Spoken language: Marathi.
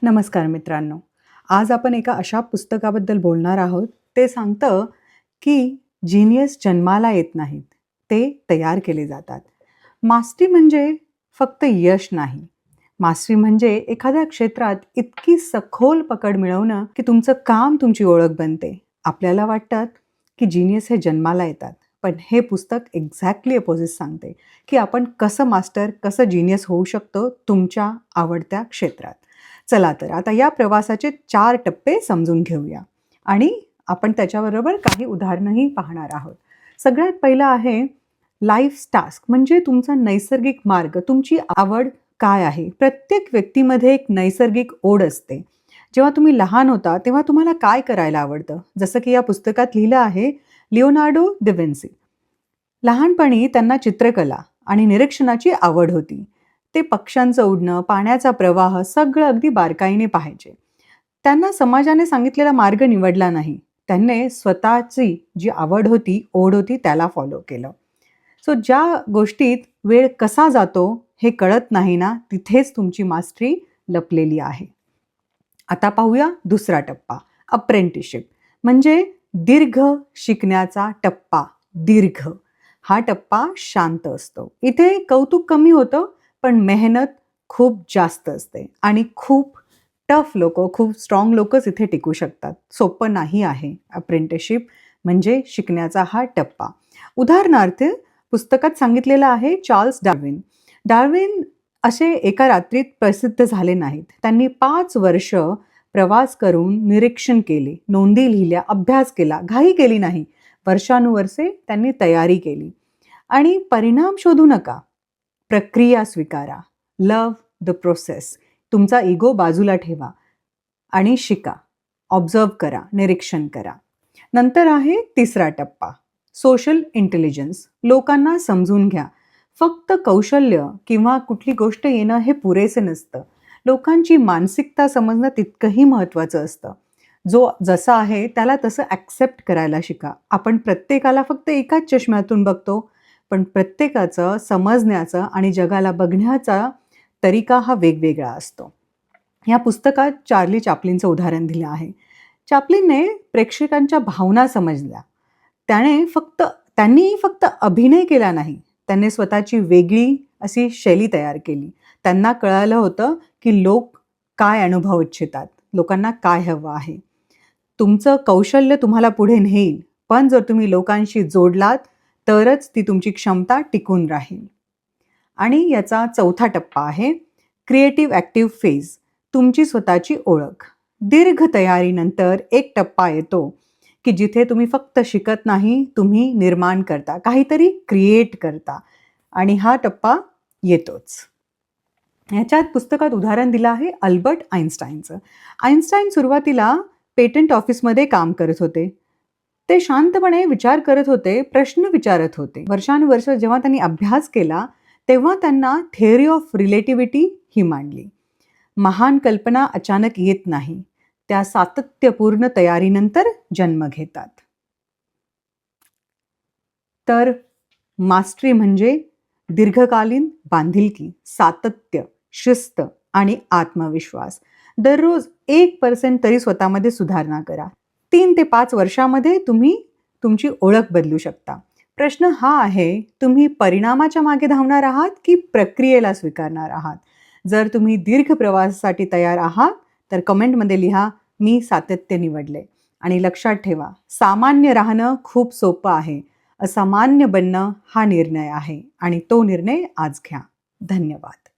नमस्कार मित्रांनो. आज आपण एका अशा पुस्तकाबद्दल बोलणार आहोत. ते सांगतं की जीनियस जन्माला येत नाहीत, ते तयार केले जातात. मास्टरी म्हणजे फक्त यश नाही. मास्टरी म्हणजे एखाद्या क्षेत्रात इतकी सखोल पकड मिळवणं की तुमचं काम तुमची ओळख बनते. आपल्याला वाटतात की जीनियस हे जन्माला येतात, पण हे पुस्तक एक्झॅक्टली अपोजिट सांगते की आपण कसं मास्टर, कसं जीनियस होऊ शकतो तुमच्या आवडत्या क्षेत्रात. चला तर आता या प्रवासाचे 4 टप्पे समजून घेऊया आणि आपण त्याच्याबरोबर काही उदाहरणंही पाहणार आहोत. सगळ्यात पहिलं आहे लाईफ टास्क म्हणजे तुमचा नैसर्गिक मार्ग, तुमची आवड काय आहे? प्रत्येक व्यक्तीमध्ये एक नैसर्गिक ओढ असते. जेव्हा तुम्ही लहान होता तेव्हा तुम्हाला काय करायला आवडतं? जसं की या पुस्तकात लिहिलं आहे लिओनार्डो दा विन्सी. लहानपणी त्यांना चित्रकला आणि निरीक्षणाची आवड होती. ते पक्ष्यांचं उडणं, पाण्याचा प्रवाह सगळं अगदी बारकाईने पाहायचे. त्यांना समाजाने सांगितलेला मार्ग निवडला नाही. त्यांनी स्वतःची जी आवड होती, ओढ होती त्याला फॉलो केलं. सो ज्या गोष्टीत वेळ कसा जातो हे कळत नाही ना, तिथेच तुमची मास्टरी लपलेली आहे. आता पाहूया दुसरा टप्पा, अप्रेंटिसशिप म्हणजे दीर्घ शिकण्याचा टप्पा. दीर्घ हा टप्पा शांत असतो. इथे कौतुक कमी होतं, पण मेहनत खूप जास्त असते आणि खूप टफ लोकं, खूप स्ट्रॉंग लोकच इथे टिकू शकतात. सोपं नाही आहे अप्रेंटिसशिप म्हणजे शिकण्याचा हा टप्पा. उदाहरणार्थ पुस्तकात सांगितलेलं आहे चार्ल्स डार्विन. डार्विन असे एका रात्रीत प्रसिद्ध झाले नाहीत. त्यांनी 5 वर्ष प्रवास करून निरीक्षण केले, नोंदी लिहिल्या, अभ्यास केला, घाई केली नाही. वर्षानुवर्षे त्यांनी तयारी केली आणि परिणाम शोधू नका. प्रक्रिया स्वीकारा. Love the process. तुमचा इगो बाजूला ठेवा आणि शिका. ऑब्झर्व करा, निरीक्षण करा. नंतर आहे तिसरा टप्पा, सोशल इंटेलिजन्स. लोकांना समजून घ्या. फक्त कौशल्य किंवा कुठली गोष्ट येणं हे पुरेसे नसतं. लोकांची मानसिकता समजणं तितकंही महत्त्वाचं असतं. जो जसा आहे त्याला तसं ॲक्सेप्ट करायला शिका. आपण प्रत्येकाला फक्त एकाच चष्म्यातून बघतो, पण प्रत्येकाचं समजण्याचं आणि जगाला बघण्याचा तरीका हा वेगवेगळा असतो. या पुस्तकात चार्ली चॅप्लिनचं उदाहरण दिलं आहे. चॅप्लिनने प्रेक्षकांच्या भावना समजल्या. त्यांनी फक्त अभिनय केला नाही, त्यांनी स्वतःची वेगळी अशी शैली तयार केली. त्यांना कळालं होतं की लोक काय अनुभव इच्छितात, लोकांना काय हवं आहे. तुमचं कौशल्य तुम्हाला पुढे नेईल, पण जर तुम्ही लोकांशी जोडलात तरच ती तुमची क्षमता टिकून राहील. आणि याचा चौथा टप्पा आहे क्रिएटिव्ह ॲक्टिव्ह फेज. तुमची स्वतःची ओळख. दीर्घ तयारीनंतर एक टप्पा येतो की जिथे तुम्ही फक्त शिकत नाही, तुम्ही निर्माण करता, काहीतरी क्रिएट करता आणि हा टप्पा येतोच. ह्याच्यात पुस्तकात उदाहरण दिलं आहे अल्बर्ट आइन्स्टाईनचं. आइन्स्टाईन सुरुवातीला पेटंट ऑफिसमध्ये काम करत होते. ते शांतपणे विचार करत होते, प्रश्न विचारत होते. वर्षानुवर्ष जेव्हा त्यांनी अभ्यास केला, तेव्हा त्यांना थिअरी ऑफ रिलेटिव्हिटी ही मांडली. महान कल्पना अचानक येत नाही, त्या सातत्यपूर्ण तयारीनंतर जन्म घेतात. तर मास्टरी म्हणजे दीर्घकालीन बांधिलकी, सातत्य, शिस्त आणि आत्मविश्वास. दररोज 1% तरी स्वतःमध्ये सुधारणा करा. 3 ते 5 वर्षामध्ये तुम्ही तुमची ओळख बदलू शकता. प्रश्न हा आहे, तुम्ही परिणामाच्या मागे धावणार आहात की प्रक्रियेला स्वीकारणार आहात? जर तुम्ही दीर्घ प्रवासासाठी तयार आहात, तर कमेंटमध्ये लिहा, मी सातत्य निवडले. आणि लक्षात ठेवा, सामान्य राहणं खूप सोपं आहे. असामान्य बनणं हा निर्णय आहे आणि तो निर्णय आज घ्या. धन्यवाद.